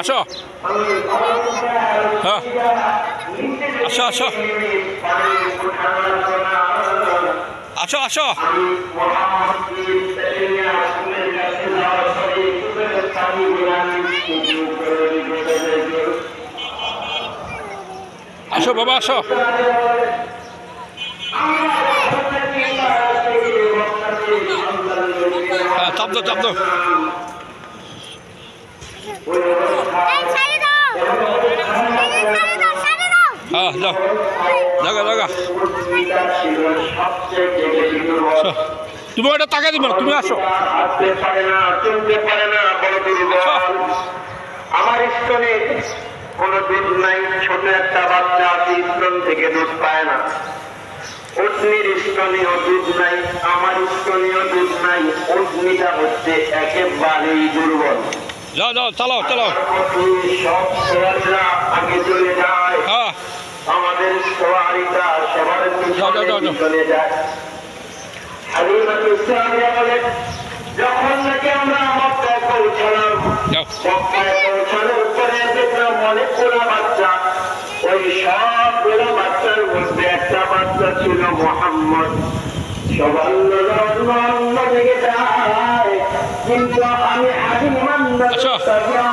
আসো হ্যাঁ আসো আসো আসো আসো আসো বাবা আসো হ্যাঁ চাপ দাও চাপ দাও হ্যাঁ যাও জাগা জাগা তুমি ওটা টাকা দিবে না তুমি আসো আমার স্তনে কোনো দুধ নাই। ছোট একটা বাচ্চা আছে স্তন থেকে দুধ পায় না। অগ্নির স্তনেও দুধ নাই, আমার স্তনেও দুধ নাই। অগ্নিটা হচ্ছে একেবারেই দুর্বল। যাও যাও চালাও চালাও সব সোয়ারিরা আগে চলে যায়, হ্যাঁ আমাদের সোয়ারিটা সবার পিছনে চলে যায়। হালিমাতুস সাদিয়া বলেন, যখন নাকি আমরা মক্কায় পৌঁছলাম, মক্কায় পৌঁছানোর পরে দেখলাম অনেকগুলো বাচ্চা। ওই সবগুলো বাচ্চার মধ্যে একটা বাচ্চা ছিল মুহাম্মদ। সবার অন্য দিকে যায়, কিন্তু আমি হালিমাতুস সাদিয়া